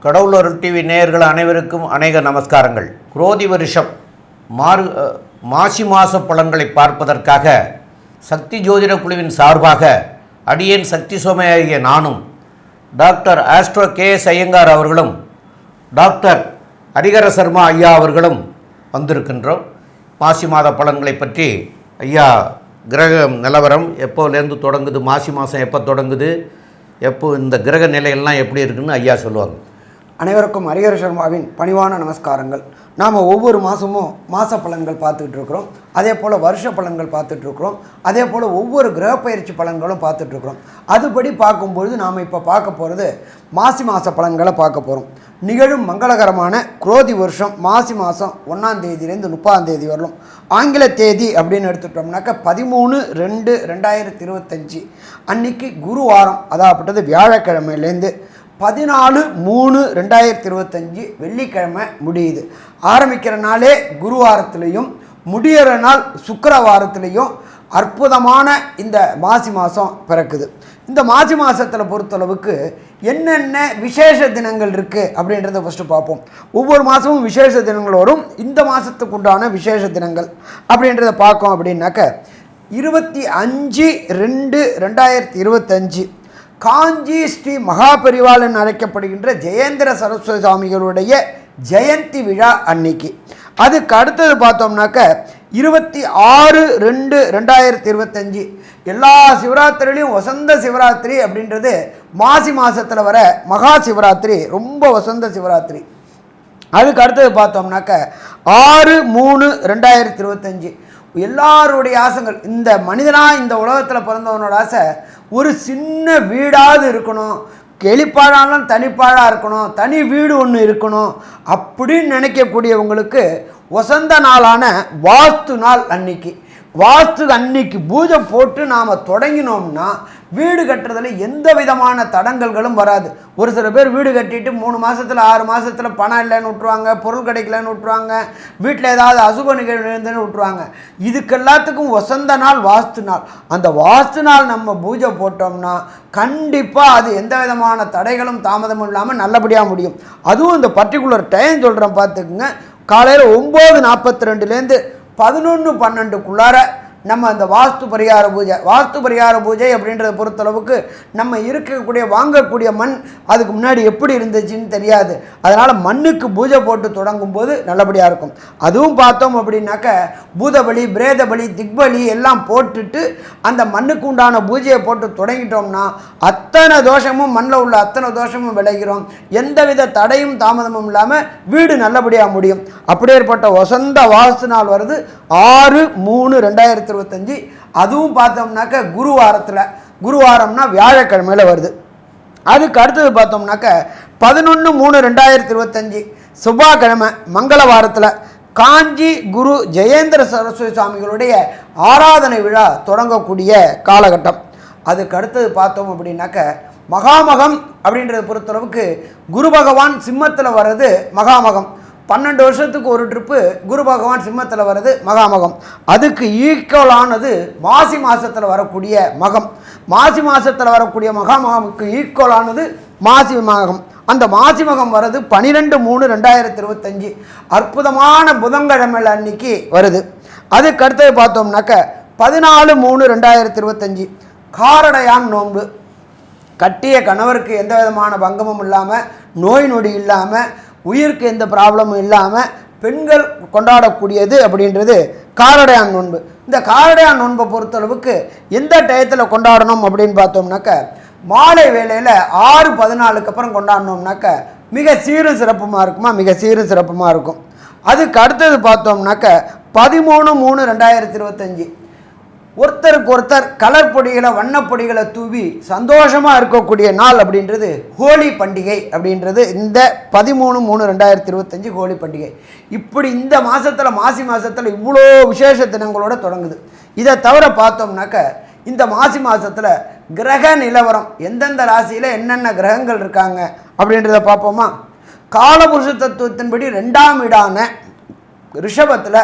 கடவுளர் TV நேயர்கள் அனைவருக்கும் அநேக நமஸ்காரங்கள். குரோதி வருஷம் மாசி மாத பலன்களை பார்ப்பதற்காக சக்தி ஜோதிட குழுவின் சார்பாக அடியேன் சக்தி சோமையாகிய நானும் டாக்டர் ஆஸ்ட்ரோ KS ஐயங்கார் அவர்களும் டாக்டர் ஹரிஹர சர்மா ஐயா அவர்களும் வந்திருக்கின்றோம். மாசி மாத பலன்களை பற்றி ஐயா கிரக நிலவரம் எப்போலேருந்து தொடங்குது, மாசி மாதம் எப்போ தொடங்குது, எப்போ இந்த கிரக நிலையெல்லாம் எப்படி இருக்குன்னு ஐயா சொல்லுவாங்க. அனைவருக்கும் ஹரிஹர சர்மாவின் பணிவான நமஸ்காரங்கள். நாம் ஒவ்வொரு மாதமும் மாத பலன்கள் பார்த்துக்கிட்டு இருக்கிறோம். அதே போல் வருஷ பலன்கள் பார்த்துட்ருக்குறோம். அதே போல் ஒவ்வொரு கிரக பயிற்சி பலன்களும் பார்த்துட்ருக்குறோம். அதுபடி பார்க்கும்பொழுது நாம் இப்போ பார்க்க போகிறது மாசி மாத பலன்களை பார்க்க போகிறோம். நிகழும் மங்களகரமான குரோதி வருஷம் மாசி மாதம் 1ஆம் தேதியிலேருந்து 30ஆம் தேதி வரலும். ஆங்கில தேதி அப்படின்னு எடுத்துட்டோம்னாக்கா 13/2/2025 அன்னைக்கு குருவாரம், அதாகப்பட்டது வியாழக்கிழமையிலேருந்து 14/3/2025 வெள்ளிக்கிழமை முடியுது. ஆரம்பிக்கிற நாளே குருவாரத்துலேயும் முடிகிற நாள் சுக்கிரவாரத்துலேயும் அற்புதமான இந்த மாசி மாதம் பிறக்குது. இந்த மாசி மாதத்தில் பொறுத்தளவுக்கு என்னென்ன விசேஷ தினங்கள் இருக்குது அப்படின்றத ஃபஸ்ட்டு பார்ப்போம். ஒவ்வொரு மாதமும் விசேஷ தினங்கள் வரும். இந்த மாதத்துக்கு உண்டான விசேஷ தினங்கள் அப்படின்றத பார்க்கோம். அப்படின்னாக்க 25/2/2025 காஞ்சி ஸ்ரீ மகாபரிவாள் என்று அழைக்கப்படுகின்ற ஜெயேந்திர சரஸ்வதி சுவாமிகளுடைய ஜெயந்தி விழா அன்னைக்கு. அதுக்கு அடுத்தது பார்த்தோம்னாக்க 26/2/2025 எல்லா சிவராத்திரிலையும் வசந்த சிவராத்திரி அப்படின்றது மாசி மாதத்தில் வர மகா சிவராத்திரி, ரொம்ப வசந்த சிவராத்திரி. அதுக்கு அடுத்தது பார்த்தோம்னாக்க 6/3/2025 எல்லாருடைய ஆசைகள், இந்த மனிதனாக இந்த உலகத்தில் பிறந்தவனோட ஆசை ஒரு சின்ன வீடாவது இருக்கணும், கெளிப்பாழாலும் தனிப்பாழாக இருக்கணும், தனி வீடு ஒன்று இருக்கணும் அப்படின்னு நினைக்கக்கூடியவங்களுக்கு வசந்த நாளான வாஸ்து நாள் அன்னைக்கு, வாஸ்து அன்னைக்கு பூஜை போட்டு நாம் தொடங்கினோம்னா வீடு கட்டுறதுல எந்த விதமான தடங்கல்களும் வராது. ஒரு சில பேர் வீடு கட்டிட்டு 3 மாதத்தில் 6 மாதத்தில் பணம் இல்லைன்னு விட்டுருவாங்க, பொருள் கிடைக்கலன்னு விட்டுருவாங்க, வீட்டில் ஏதாவது அசுப நிகழ்வு இருந்துன்னு விட்டுருவாங்க. இதுக்கு எல்லாத்துக்கும் வசந்த நாள் வாஸ்து நாள். அந்த வாஸ்து நாள் நம்ம பூஜை போட்டோம்னா கண்டிப்பாக அது எந்த விதமான தடைகளும் தாமதமும் இல்லாமல் நல்லபடியாக முடியும். அதுவும் இந்த பர்டிகுலர் டைம் சொல்கிறேன் பார்த்துக்குங்க. காலையில் 9:42லேருந்து 11:12க்குள்ளார நம்ம அந்த வாஸ்து பரிகார பூஜை அப்படின்றத பொறுத்தளவுக்கு நம்ம இருக்கக்கூடிய வாங்கக்கூடிய மண் அதுக்கு முன்னாடி எப்படி இருந்துச்சுன்னு தெரியாது. அதனால் மண்ணுக்கு பூஜை போட்டு தொடங்கும் போது நல்லபடியாக இருக்கும். அதுவும் பார்த்தோம் அப்படின்னாக்க பூதபலி, பிரேதபலி, திக்பலி எல்லாம் போட்டுட்டு அந்த மண்ணுக்கு உண்டான பூஜையை போட்டு தொடங்கிட்டோம்னா அத்தனை தோஷமும் மண்ணில் உள்ள அத்தனை தோஷமும் விளைகிறோம். எந்தவித தடையும் தாமதமும் இல்லாமல் வீடு நல்லபடியாக முடியும். அப்படியேற்பட்ட வசந்த வாஸ்து நாள் வருது 6/3/2025. அதுவும் பார்த்தோம்னாக்க குருவாரம்னா வியாழக்கிழமையில் வருது. அதுக்கு அடுத்தது பார்த்தோம்னாக்க 11/3/2025 செவ்வாய்க்கிழமை மங்கள வாரத்தில் காஞ்சி குரு ஜெயேந்திர சரஸ்வதி சுவாமிகளுடைய ஆராதனை விழா தொடங்கக்கூடிய காலகட்டம். அதுக்கு அடுத்தது பார்த்தோம் அப்படின்னாக்க மகாமகம் அப்படின்றத பொறுத்தளவுக்கு குரு பகவான் சிம்மத்தில் வர்றது மகாமகம். 12 வருஷத்துக்கு ஒரு ட்ரிப்பு குரு பகவான் சிம்மத்தில் வர்றது மகாமகம். அதுக்கு ஈக்குவலானது மாசி மாதத்தில் வரக்கூடிய மகம். மாசி மாதத்தில் வரக்கூடிய மகாமகமுக்கு ஈக்குவலானது மாசி மகம். அந்த மாசி மகம் வர்றது 12/3/2025 அற்புதமான புதன்கிழமை அன்னைக்கு வருது. அதுக்கு அடுத்தது பார்த்தோம்னாக்க 14/3/2025 காரடையான் நோன்பு. கட்டிய கணவருக்கு எந்த விதமான பங்கமும் இல்லாமல், நோய் நொடி இல்லாமல், உயிருக்கு எந்த ப்ராப்ளமும் இல்லாமல் பெண்கள் கொண்டாடக்கூடியது அப்படின்றது காரடையான் நோன்பு. இந்த காரடையான் நோன்பை பொறுத்தளவுக்கு எந்த டயத்தில் கொண்டாடணும் அப்படின்னு பார்த்தோம்னாக்க மாலை வேளையில் 6:14க்கு அப்புறம் கொண்டாடினோம்னாக்க மிக சீரும் சிறப்புமாக இருக்கும். அதுக்கு அடுத்தது பார்த்தோம்னாக்க 13/3/2025 ஒருத்தருக்கு ஒருத்தர் கலர் பொடிகளை, வண்ணப்பொடிகளை தூவி சந்தோஷமாக இருக்கக்கூடிய நாள் அப்படின்றது ஹோலி பண்டிகை அப்படின்றது இந்த 13/3/2025 ஹோலி பண்டிகை. இப்படி இந்த மாதத்தில் மாசி மாதத்தில் இவ்வளோ விசேஷ தினங்களோடு தொடங்குது. இதை தவிர பார்த்தோம்னாக்க இந்த மாசி மாதத்தில் கிரக நிலவரம் எந்தெந்த ராசியில் என்னென்ன கிரகங்கள் இருக்காங்க அப்படின்றத பார்ப்போமா. காலபுருஷ தத்துவத்தின்படி 2ஆம் வீடான ரிஷபத்தில்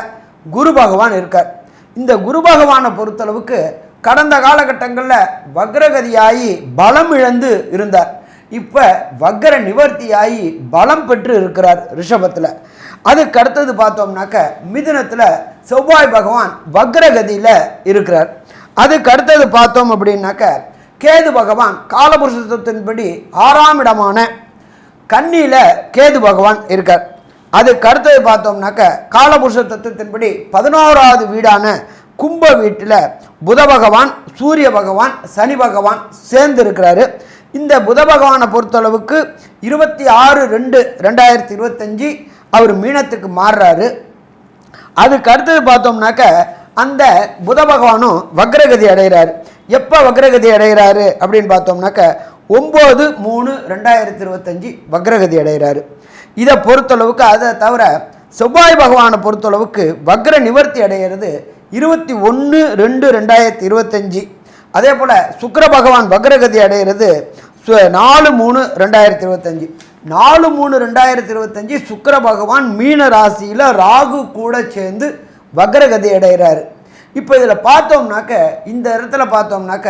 குரு பகவான் இருக்கார். இந்த குரு பகவானை பொறுத்தளவுக்கு கடந்த காலகட்டங்களில் வக்ரகதியாகி பலம் இழந்து இருந்தார். இப்போ வக்ர நிவர்த்தியாகி பலம் பெற்று இருக்கிறார் ரிஷபத்தில். அதுக்கு அடுத்தது பார்த்தோம்னாக்க மிதுனத்தில் செவ்வாய் பகவான் வக்ரகதியில் இருக்கிறார். அதுக்கு அடுத்தது பார்த்தோம் அப்படின்னாக்க கேது பகவான் காலபுருஷ தத்துவத்தின்படி 6ஆம் இடமான கன்னியில் கேது பகவான் இருக்கார். அதுக்கு அடுத்தது பார்த்தோம்னாக்க காலபுருஷ தத்துவத்தின்படி 11வது வீடான கும்ப வீட்டில் புத பகவான், சூரிய பகவான், சனி பகவான் சேர்ந்து இருக்கிறாரு. இந்த புத பகவானை பொறுத்தளவுக்கு 26/2/2025 அவர் மீனத்துக்கு மாறுறாரு. அதுக்கு அடுத்தது பார்த்தோம்னாக்க அந்த புத பகவானும் வக்ரகதி அடைகிறாரு. எப்போ வக்ரகதி அடைகிறாரு அப்படின்னு பார்த்தோம்னாக்க 9/3/2025 வக்ரகதி அடைகிறாரு. இதை பொறுத்தளவுக்கு அதை தவிர செவ்வாய் பகவானை பொறுத்தளவுக்கு வக்ர நிவர்த்தி அடைகிறது 21/2/2025. அதே போல் சுக்கிர பகவான் வக்ரகதி அடைகிறது 4/3/2025. 4/3/2025 சுக்கிர பகவான் மீன ராசியில் ராகு கூட சேர்ந்து வக்ரகதி அடைகிறாரு. இப்போ இதில் பார்த்தோம்னாக்க இந்த இடத்துல பார்த்தோம்னாக்க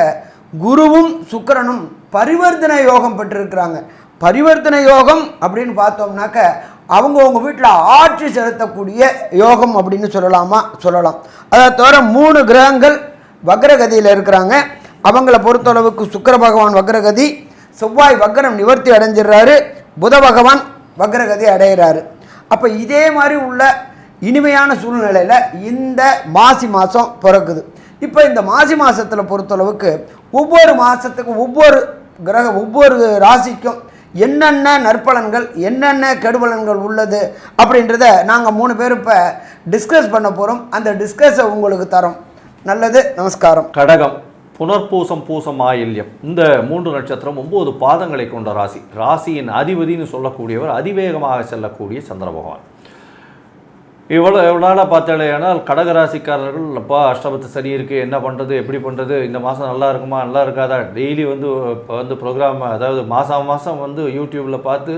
குருவும் சுக்கிரனும் பரிவர்த்தனை யோகம் பெற்றிருக்கிறாங்க. பரிவர்த்தனை யோகம் அப்படின்னு பார்த்தோம்னாக்க அவங்கவுங்க வீட்டில் ஆட்சி செலுத்தக்கூடிய யோகம் அப்படின்னு சொல்லலாம். அதை தவிர 3 கிரகங்கள் வக்ரகதியில் இருக்கிறாங்க. அவங்கள பொறுத்தளவுக்கு சுக்கிர பகவான் வக்ரகதி, செவ்வாய் வக்ரம் நிவர்த்தி அடைஞ்சிடுறாரு, புத பகவான் வக்ரகதி அடைகிறாரு. அப்போ இதே மாதிரி உள்ள இனிமையான சூழ்நிலையில் இந்த மாசி மாதம் பிறக்குது. இப்போ இந்த மாசி மாதத்தில் பொறுத்தளவுக்கு ஒவ்வொரு மாதத்துக்கும் ஒவ்வொரு ராசிக்கும் என்னென்ன நற்பலன்கள் என்னென்ன கெடுபலன்கள் உள்ளது அப்படின்றத நாங்கள் 3 பேர் இப்போ டிஸ்கஸ் பண்ண போகிறோம். அந்த டிஸ்கஸை உங்களுக்கு தரோம். நல்லது, நமஸ்காரம். கடகம், புனர்பூசம், பூசம், ஆயில்யம், இந்த 3 நட்சத்திரம் 9 பாதங்களை கொண்ட ராசி. ராசியின் அதிபதினு சொல்லக்கூடியவர் அதிவேகமாக செல்லக்கூடிய சந்திர பகவான். இவ்வளோ நாளாக பார்த்தாலேனால் கடகராசிக்காரர்கள் அப்பா அஷ்டபத்து சரி இருக்குது, என்ன பண்ணுறது, எப்படி பண்ணுறது, இந்த மாதம் நல்லா இருக்குமா நல்லா இருக்காதா, டெய்லி வந்து ப்ரோக்ராம், அதாவது மாதம் வந்து யூடியூப்பில் பார்த்து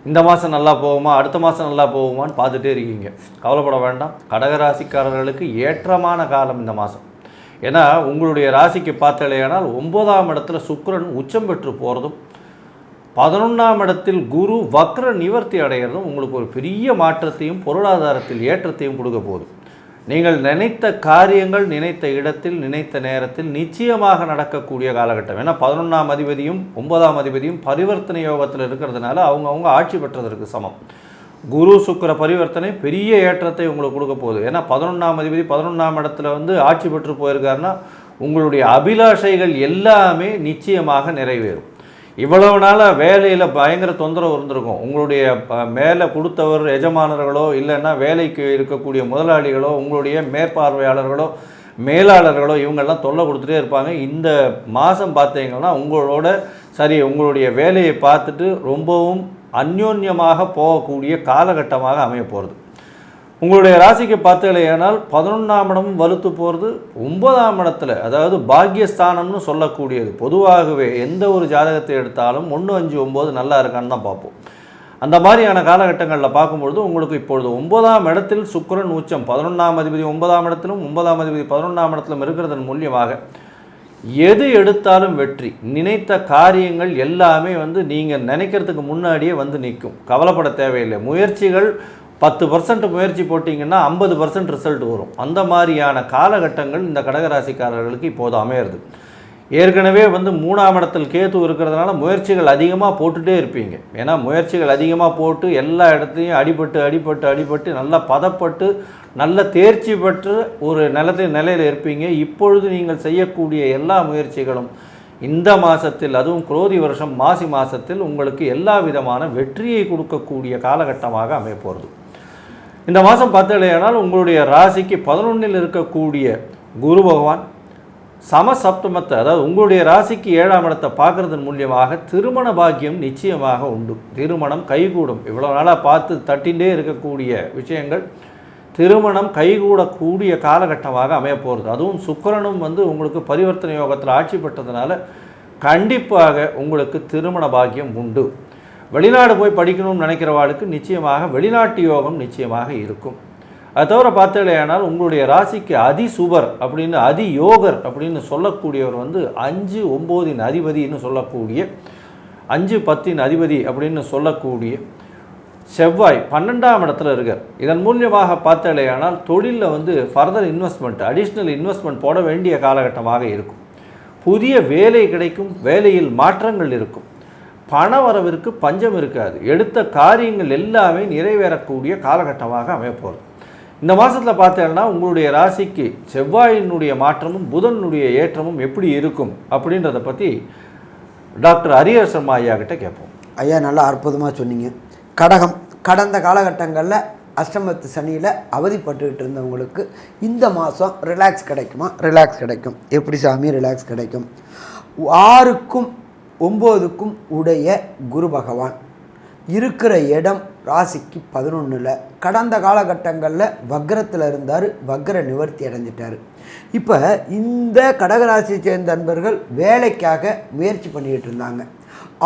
இந்த மாதம் நல்லா போகுமா அடுத்த மாதம் நல்லா போகுமான்னு பார்த்துட்டே இருக்கீங்க. கவலைப்பட வேண்டாம். கடகராசிக்காரர்களுக்கு ஏற்றமான காலம் இந்த மாதம். ஏன்னா உங்களுடைய ராசிக்கு பார்த்தாலேனால் 9ஆம் இடத்துல சுக்கிரன் உச்சம் பெற்று போகிறதும் 11ஆம் இடத்தில் குரு வக்ர நிவர்த்தி அடைகிறதும் உங்களுக்கு ஒரு பெரிய மாற்றத்தையும் பொருளாதாரத்தில் ஏற்றத்தையும் கொடுக்க போகுது. நீங்கள் நினைத்த காரியங்கள் நினைத்த இடத்தில் நினைத்த நேரத்தில் நிச்சயமாக நடக்கக்கூடிய காலகட்டம். ஏன்னா 11ஆம் அதிபதியும் 9ஆம் அதிபதியும் பரிவர்த்தனை யோகத்தில் இருக்கிறதுனால அவங்க ஆட்சி பெற்றதற்கு சமம். குரு சுக்கிர பரிவர்த்தனை பெரிய ஏற்றத்தை உங்களுக்கு கொடுக்க போகுது. ஏன்னா 11ஆம் அதிபதி 11ஆம் இடத்துல வந்து ஆட்சி பெற்று போயிருக்காருன்னா உங்களுடைய அபிலாஷைகள் எல்லாமே நிச்சயமாக நிறைவேறும். இவ்வளவு நாளாக வேலையில் பயங்கர தொந்தரவு இருந்திருக்கும். உங்களுடைய மேலே கொடுத்தவர் எஜமானர்களோ இல்லைன்னா வேலைக்கு இருக்கக்கூடிய முதலாளிகளோ உங்களுடைய மேற்பார்வையாளர்களோ மேலாளர்களோ இவங்கெல்லாம் தொல்லை கொடுத்துட்டே இருப்பாங்க. இந்த மாதம் பார்த்தீங்கன்னா உங்களுடைய வேலையை பார்த்துட்டு ரொம்பவும் அந்யோன்யமாக போகக்கூடிய காலகட்டமாக அமைய போகிறது. உங்களுடைய ராசிக்கு பார்த்தீங்களேனால் 11ஆம் இடமும் வலுத்து போகிறது, 9ஆம் இடத்துல அதாவது பாக்கியஸ்தானம்னு சொல்லக்கூடியது. பொதுவாகவே எந்த ஒரு ஜாதகத்தை எடுத்தாலும் 1, 5, 9 நல்லா இருக்கான்னு தான் பார்ப்போம். அந்த மாதிரியான காலகட்டங்களில் பார்க்கும்பொழுது உங்களுக்கு இப்பொழுது 9ஆம் இடத்தில் சுக்கிரன் உச்சம், 11ஆம் அதிபதி 9ஆம் இடத்திலும் 9ஆம் அதிபதி 11ஆம் இடத்திலும் இருக்கிறதன் மூலியமாக எது எடுத்தாலும் வெற்றி. நினைத்த காரியங்கள் எல்லாமே வந்து நீங்கள் நினைக்கிறதுக்கு முன்னாடியே வந்து நிற்கும். கவலைப்பட தேவையில்லை. முயற்சிகள் 10% முயற்சி போட்டிங்கன்னா 50% ரிசல்ட் வரும். அந்த மாதிரியான காலகட்டங்கள் இந்த கடகராசிக்காரர்களுக்கு இப்போது அமையிறது. ஏற்கனவே வந்து 3ஆம் இடத்தில் கேது இருக்கிறதுனால முயற்சிகள் அதிகமாக போட்டுகிட்டே இருப்பீங்க. ஏன்னா முயற்சிகள் அதிகமாக போட்டு எல்லா இடத்துலையும் அடிபட்டு நல்லா பதப்பட்டு நல்ல தேர்ச்சி பெற்று ஒரு நிலையில் இருப்பீங்க. இப்பொழுது நீங்கள் செய்யக்கூடிய எல்லா முயற்சிகளும் இந்த மாதத்தில், அதுவும் குரோதி வருஷம் மாசி மாதத்தில் உங்களுக்கு எல்லா விதமான வெற்றியை கொடுக்கக்கூடிய காலகட்டமாக அமையப்போகிறது. இந்த மாதம் பார்த்தீங்கன்னா உங்களுடைய ராசிக்கு 11இல் இருக்கக்கூடிய குரு பகவான் சமசப்தமத்தை, அதாவது உங்களுடைய ராசிக்கு 7ஆம் இடத்தை பார்க்குறதன் மூலியமாக திருமண பாக்கியம் நிச்சயமாக உண்டு. திருமணம் கைகூடும். இவ்வளோ நாளாக பார்த்து தட்டிகிட்டே இருக்கக்கூடிய விஷயங்கள் திருமணம் கைகூடக்கூடிய காலகட்டமாக அமையப்போகிறது. அதுவும் சுக்கிரனும் வந்து உங்களுக்கு பரிவர்த்தனை யோகத்தில் ஆட்சி பெற்றதுனால கண்டிப்பாக உங்களுக்கு திருமண பாக்கியம் உண்டு. வெளிநாடு போய் படிக்கணும்னு நினைக்கிறவாளுக்கு நிச்சயமாக வெளிநாட்டு யோகம் நிச்சயமாக இருக்கும். அது தவிர பார்த்தீங்களேனால் உங்களுடைய ராசிக்கு அதிசுபர் அப்படின்னு அதியோகர் அப்படின்னு சொல்லக்கூடியவர் வந்து 5, 9 அதிபதினு சொல்லக்கூடிய 5, 10 அதிபதி அப்படின்னு சொல்லக்கூடிய செவ்வாய் 12ஆம் இடத்துல இருக்கார். இதன் மூலியமாக பார்த்தாலேயானால் தொழிலில் வந்து ஃபர்தர் இன்வெஸ்ட்மெண்ட், அடிஷ்னல் இன்வெஸ்ட்மெண்ட் போட வேண்டிய காலகட்டமாக இருக்கும். புதிய வேலை கிடைக்கும், வேலையில் மாற்றங்கள் இருக்கும், பண வரவிற்கு பஞ்சம் இருக்காது, எடுத்த காரியங்கள் எல்லாமே நிறைவேறக்கூடிய காலகட்டமாக அமையப்போகுது. இந்த மாதத்தில் பார்த்தேன்னா உங்களுடைய ராசிக்கு செவ்வாயினுடைய மாற்றமும் புதனுடைய ஏற்றமும் எப்படி இருக்கும் அப்படின்றத பற்றி டாக்டர் ஹரிஹர சர்மா ஐயா கிட்ட கேட்போம். ஐயா நல்லா அற்புதமாக சொன்னீங்க. கடகம், கடந்த காலகட்டங்களில் அஷ்டமத்து சனியில் அவதிப்பட்டுக்கிட்டு இருந்தவங்களுக்கு இந்த மாதம் ரிலாக்ஸ் கிடைக்குமா? ரிலாக்ஸ் கிடைக்கும். எப்படி சாமி ரிலாக்ஸ் கிடைக்கும்? 6க்கும் 9க்கும் உடைய குரு பகவான் இருக்கிற இடம் ராசிக்கு 11ல். கடந்த காலகட்டங்களில் வக்ரத்தில் இருந்தார், வக்ர நிவர்த்தி அடைஞ்சிட்டார். இப்போ இந்த கடகராசியை சேர்ந்த நண்பர்கள் வேலைக்காக முயற்சி பண்ணிக்கிட்டு இருந்தாங்க.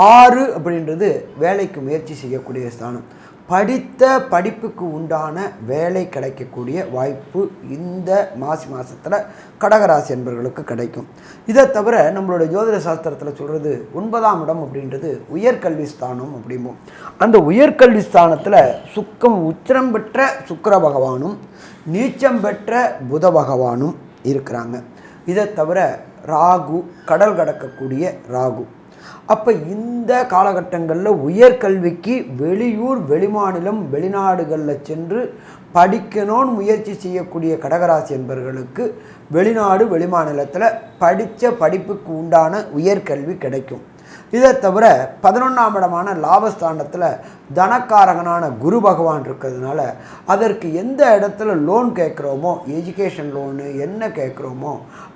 6 அப்படின்றது வேலைக்கு முயற்சி செய்யக்கூடிய ஸ்தானம். படித்த படிப்புக்கு உண்டான வேலை கிடைக்கக்கூடிய வாய்ப்பு இந்த மாதத்தில் கடகராசி என்பவர்களுக்கு கிடைக்கும். இதை தவிர நம்மளுடைய ஜோதிட சாஸ்திரத்தில் சொல்கிறது 9ஆம் இடம் அப்படின்றது உயர்கல்வி ஸ்தானம் அப்படிம்போம். அந்த உயர்கல்வி ஸ்தானத்தில் சுக்கம் உச்சரம் பெற்ற சுக்கிர பகவானும் நீச்சம் பெற்ற புத பகவானும் இருக்கிறாங்க. இதை தவிர ராகு, கடல் கடக்கக்கூடிய ராகு. அப்போ இந்த காலகட்டங்களில் உயர்கல்விக்கு வெளியூர், வெளிமாநிலம், வெளிநாடுகளில் சென்று படிக்கணும்னு முயற்சி செய்யக்கூடிய கடகராசி என்பவர்களுக்கு வெளிநாடு, வெளிமாநிலத்தில் படித்த படிப்புக்கு உண்டான உயர்கல்வி கிடைக்கும். இதை தவிர 11ஆம் இடமான லாபஸ்தானத்தில் தனக்காரகனான குரு பகவான் இருக்கிறதுனால அதற்கு எந்த இடத்துல லோன் கேட்குறோமோ, எஜுகேஷன் லோனு என்ன கேட்குறோமோ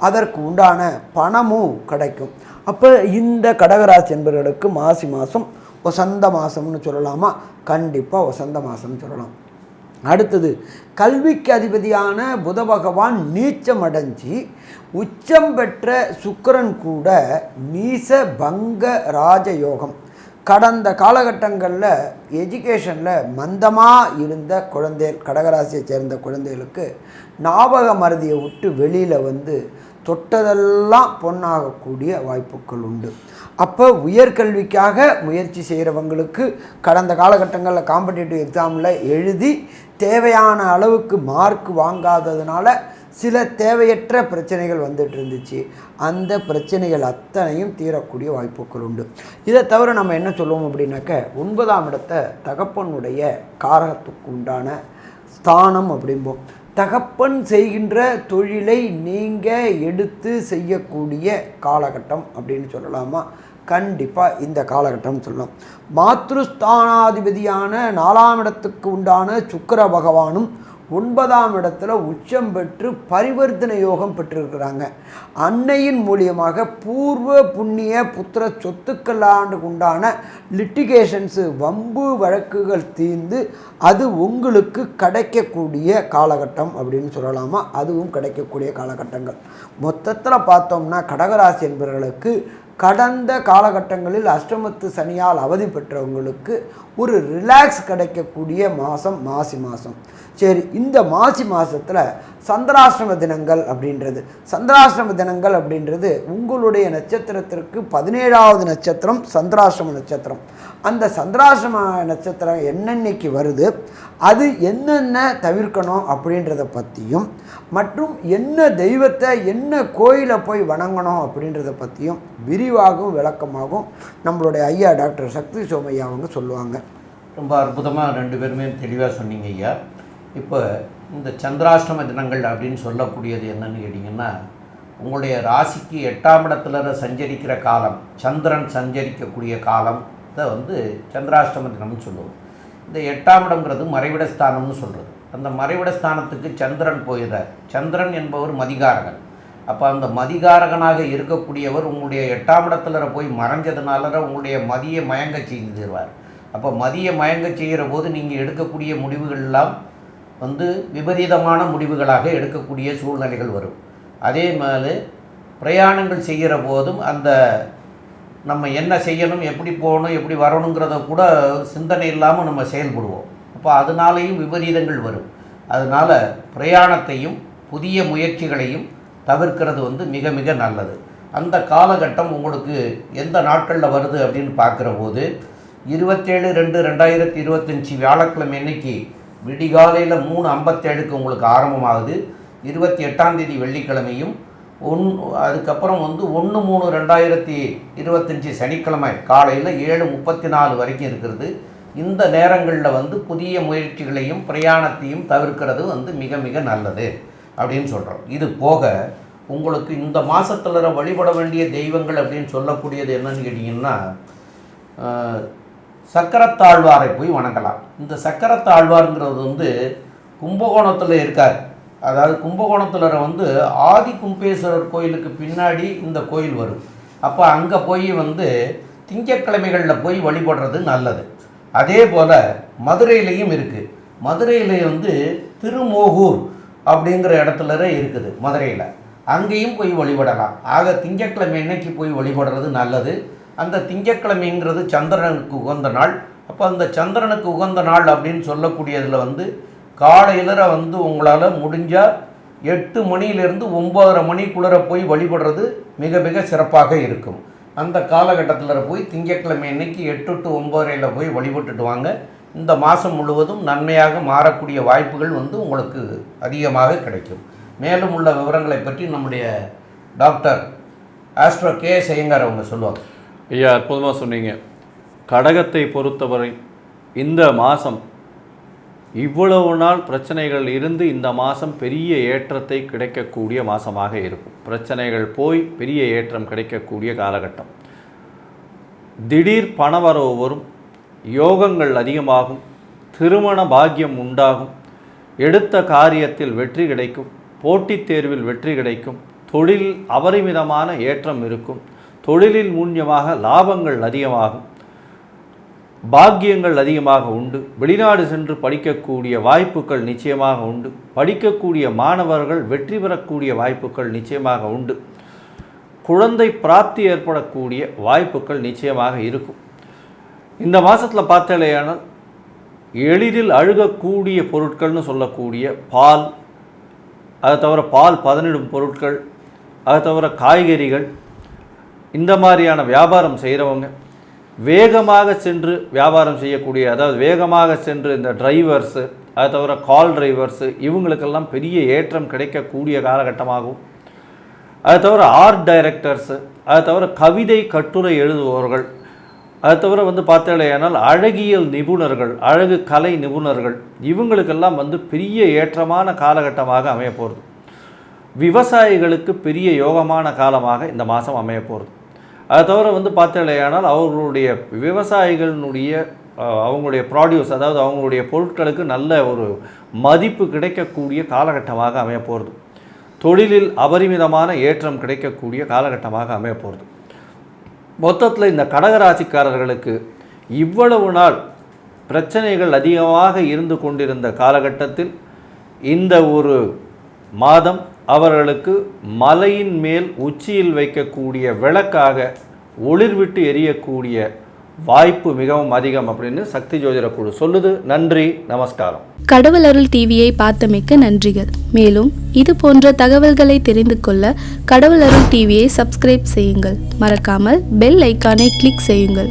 அதற்கு உண்டான பணமும் கிடைக்கும். அப்போ இந்த கடகராசி என்பவர்களுக்கு மாசி மாதம் வசந்த மாதம்னு சொல்லலாமா? கண்டிப்பாக வசந்த மாதம்னு சொல்லலாம். அடுத்தது கல்விக்கு அதிபதியான புத பகவான் நீச்சம் அடைஞ்சி உச்சம் பெற்ற சுக்கிரன் கூட நீச பங்க ராஜயோகம். கடந்த காலகட்டங்களில் எஜுகேஷனில் மந்தமாக இருந்த குழந்தைகள், கடகராசியை சேர்ந்த குழந்தைகளுக்கு ஞாபக மறதியை விட்டு வெளியில் வந்து தொட்டதெல்லாம் பொன்னாகக்கூடிய வாய்ப்புகள் உண்டு. அப்போ உயர்கல்விக்காக முயற்சி செய்கிறவங்களுக்கு கடந்த காலகட்டங்களில் காம்படிட்டிவ் எக்ஸாமில் எழுதி தேவையான அளவுக்கு மார்க் வாங்காததுனால சில தேவையற்ற பிரச்சனைகள் வந்துட்டு இருந்துச்சு. அந்த பிரச்சனைகள் அத்தனையும் தீரக்கூடிய வாய்ப்புகள் உண்டு. இதை தவிர நம்ம என்ன சொல்லுவோம் அப்படின்னாக்க 9ஆம் இடத்தை தகப்பனுடைய காரகத்துக்கு உண்டான ஸ்தானம் அப்படிம்போம். தகப்பன் செய்கின்ற தொழிலை நீங்கள் எடுத்து செய்யக்கூடிய காலகட்டம் அப்படின்னு சொல்லலாமா? கண்டிப்பாக இந்த காலகட்டம் சொல்லலாம். மாத்ருஸ்தானாதிபதியான 4ஆம் இடத்துக்கு உண்டான சுக்கிர பகவானும் 9ஆம் இடத்துல உச்சம் பெற்று பரிவர்த்தனை யோகம் பெற்றிருக்கிறாங்க. அன்னையின் மூலியமாக பூர்வ புண்ணிய புத்திர சொத்துக்களாண்டு உண்டான லிட்டிகேஷன்ஸு, வம்பு வழக்குகள் தீர்ந்து அது உங்களுக்கு கிடைக்கக்கூடிய காலகட்டம் அப்படின்னு சொல்லலாமா? அதுவும் கிடைக்கக்கூடிய காலகட்டங்கள். மொத்தத்தில் பார்த்தோம்னா கடகராசி என்பவர்களுக்கு கடந்த காலகட்டங்களில் அஷ்டமத்து சனியால் அவதி பெற்றவங்களுக்கு ஒரு ரிலாக்ஸ் கிடைக்கக்கூடிய மாதம் மாசி மாதம். சரி, இந்த மாசி மாதத்தில் சந்திராஷ்டம தினங்கள் அப்படின்றது உங்களுடைய நட்சத்திரத்திற்கு 17வது நட்சத்திரம் சந்திராஷ்டம நட்சத்திரம். அந்த சந்திராஷ்டம நட்சத்திரம் என்னென்னைக்கு வருது, அது என்னென்ன தவிர்க்கணும் அப்படின்றத பற்றியும், மற்றும் என்ன தெய்வத்தை என்ன கோயிலை போய் வணங்கணும் அப்படின்றத பற்றியும் விரிவாகவும் விளக்கமாகவும் நம்மளுடைய ஐயா டாக்டர் சக்தி சோமையா அவங்க சொல்லுவாங்க. ரொம்ப அற்புதமாக 2 பேருமே தெளிவாக சொன்னீங்க ஐயா. இப்போ இந்த சந்திராஷ்டம தினங்கள் அப்படின்னு சொல்லக்கூடியது என்னன்னு கேட்டிங்கன்னா, உங்களுடைய ராசிக்கு 8ஆம் இடத்துல சஞ்சரிக்கிற காலம், சந்திரன் சஞ்சரிக்கக்கூடிய காலம் வந்து சந்திராஷ்டம தினம்னு சொல்லுவோம். இந்த 8ஆம் இடம்ங்கிறது மறைவிட ஸ்தானம்னு சொல்கிறது. அந்த மறைவிட ஸ்தானத்துக்கு சந்திரன் போயிடுறார். சந்திரன் என்பவர் மதிகாரகன். அப்போ அந்த மதிகாரகனாக இருக்கக்கூடியவர் உங்களுடைய 8ஆம் இடத்துல போய் மறைஞ்சதுனால உங்களுடைய மதியை மயங்க செய்து தருவார். அப்போ மதியை மயங்க செய்கிற போது நீங்கள் எடுக்கக்கூடிய முடிவுகள் எல்லாம் வந்து விபரீதமான முடிவுகளாக எடுக்கக்கூடிய சூழ்நிலைகள் வரும். அதே மாதிரி பிரயாணங்கள் செய்கிற போதும் அந்த நம்ம என்ன செய்யணும், எப்படி போகணும், எப்படி வரணுங்கிறத கூட சிந்தனை இல்லாமல் நம்ம செயல்படுவோம். அப்போ அதனாலேயும் விபரீதங்கள் வரும். அதனால் பிரயாணத்தையும் புதிய முயற்சிகளையும் தவிர்க்கிறது வந்து மிக மிக நல்லது. அந்த காலகட்டம் உங்களுக்கு எந்த நாட்களில் வருது அப்படின்னு பார்க்குற போது 27/2/2025 வியாழக்கிழமை அன்னைக்கு விடிகாலையில் 3:57 உங்களுக்கு ஆரம்பமாகுது. 28ஆம் தேதி வெள்ளிக்கிழமையும் அதுக்கப்புறம் 1/3/2025 சனிக்கிழமை காலையில் 7:34 வரைக்கும் இருக்கிறது. இந்த நேரங்களில் புதிய முயற்சிகளையும் பிரயாணத்தையும் தவிர்க்கிறது மிக மிக நல்லது அப்படின்னு சொல்கிறோம். இது போக உங்களுக்கு இந்த மாதத்தில் வழிபட வேண்டிய தெய்வங்கள் அப்படின்னு சொல்லக்கூடியது என்னன்னு கேட்டிங்கன்னா, சக்கரத்தாழ்வாரை போய் வணங்கலாம். இந்த சக்கரத்தாழ்வாருங்கிறது கும்பகோணத்தில் இருக்கார். அதாவது கும்பகோணத்தில் ஆதி கும்பேஸ்வரர் கோயிலுக்கு பின்னாடி இந்த கோயில் வரும். அப்போ அங்கே போய் திங்கட்கிழமைகளில் போய் வழிபடுறது நல்லது. அதே போல் மதுரையிலையும் இருக்குது. மதுரையில் திருமோகூர் அப்படிங்கிற இடத்துல இருக்குது மதுரையில். அங்கேயும் போய் வழிபடலாம். ஆக திங்கட்கிழமை அன்னைக்கு போய் வழிபடுறது நல்லது. அந்த திங்கட்கிழமைங்கிறது சந்திரனுக்கு உகந்த நாள். அப்போ அந்த சந்திரனுக்கு உகந்த நாள் அப்படின்னு சொல்லக்கூடியதில் காலையில் உங்களால் முடிஞ்சால் 8 மணியிலிருந்து 9:30 மணிக்குள்ளே போய் வழிபடுறது மிக மிக சிறப்பாக இருக்கும். அந்த காலகட்டத்தில் போய் திங்கட்கிழமை அன்னைக்கு 8 to 9:30 போய் வழிபட்டுட்டு வாங்க. இந்த மாதம் முழுவதும் நன்மையாக மாறக்கூடிய வாய்ப்புகள் உங்களுக்கு அதிகமாக கிடைக்கும். மேலும் உள்ள விவரங்களை பற்றி நம்முடைய டாக்டர் ஆஸ்ட்ரோ K.S. ஐயங்கார் அவங்க சொல்லுவாங்க. ஐயா, அற்புதமாக சொன்னீங்க. கடகத்தை பொறுத்தவரை இந்த மாதம் இவ்வளவு நாள் பிரச்சனைகள் இருந்து இந்த மாதம் பெரிய ஏற்றத்தை கிடைக்கக்கூடிய மாதமாக இருக்கும். பிரச்சனைகள் போய் பெரிய ஏற்றம் கிடைக்கக்கூடிய காலகட்டம். திடீர் பணவரவு வரும், யோகங்கள் அதிகமாகும், திருமண பாக்கியம் உண்டாகும், எடுத்த காரியத்தில் வெற்றி கிடைக்கும், போட்டித் தேர்வில் வெற்றி கிடைக்கும், தொழில் அபரிமிதமான ஏற்றம் இருக்கும், தொழிலில் மூன்யமாக லாபங்கள் அதிகமாகும், பாக்கியங்கள் அதிகமாக உண்டு, வெளிநாடு சென்று படிக்கக்கூடிய வாய்ப்புகள் நிச்சயமாக உண்டு, படிக்கக்கூடிய மாணவர்கள் வெற்றி பெறக்கூடிய வாய்ப்புகள் நிச்சயமாக உண்டு, குழந்தை பிராப்தி ஏற்படக்கூடிய வாய்ப்புகள் நிச்சயமாக இருக்கும். இந்த மாதத்தில் பார்த்தாலேயானால் எளிதில் அழுகக்கூடிய பொருட்கள்னு சொல்லக்கூடிய பால், அதை தவிர பால் பதனிடும் பொருட்கள், அதை தவிர காய்கறிகள், இந்த மாதிரியான வியாபாரம் செய்கிறவங்க, வேகமாக சென்று வியாபாரம் செய்யக்கூடிய, அதாவது வேகமாக சென்று இந்த டிரைவர்ஸு, அதை தவிர கால் டிரைவர்ஸு, இவங்களுக்கெல்லாம் பெரிய ஏற்றம் கிடைக்கக்கூடிய காலகட்டமாகும். அதை தவிர ஆர்ட் டைரக்டர்ஸு, அதை தவிர கவிதை கட்டுரை எழுதுபவர்கள், அதை தவிர பார்த்தாலேயானால் அழகியல் நிபுணர்கள், அழகு கலை நிபுணர்கள், இவங்களுக்கெல்லாம் பெரிய ஏற்றமான காலகட்டமாக அமைய போகிறது. விவசாயிகளுக்கு பெரிய யோகமான காலமாக இந்த மாதம் அமைய போகிறது. அதை தவிர பார்த்தாலேயானால் அவர்களுடைய விவசாயிகளினுடைய அவங்களுடைய ப்ராடியூஸ், அதாவது அவங்களுடைய பொருட்களுக்கு நல்ல ஒரு மதிப்பு கிடைக்கக்கூடிய காலகட்டமாக அமைய போகிறது. தொழிலில் அபரிமிதமான ஏற்றம் கிடைக்கக்கூடிய காலகட்டமாக அமைய போகிறது. மொத்தத்தில் இந்த கடகராசிக்காரர்களுக்கு இவ்வளவு நாள் பிரச்சனைகள் அதிகமாக இருந்து கொண்டிருந்த காலகட்டத்தில் இந்த ஒரு மாதம் அவர்களுக்கு மலையின் மேல் உச்சியில் வைக்கக்கூடிய விளக்காக ஒளிர்விட்டு எரியக்கூடிய வாய்ப்பு மிகவும் அதிகம் அப்படின்னு சக்தி ஜோதிட குழு சொல்லுது. நன்றி, நமஸ்காரம். கடவுள் அருள் டிவியை பார்த்தமைக்க நன்றிகள். மேலும் இது போன்ற தகவல்களை தெரிந்து கொள்ள கடவுள் அருள் டிவியை சப்ஸ்கிரைப் செய்யுங்கள். மறக்காமல் பெல் ஐக்கானை கிளிக் செய்யுங்கள்.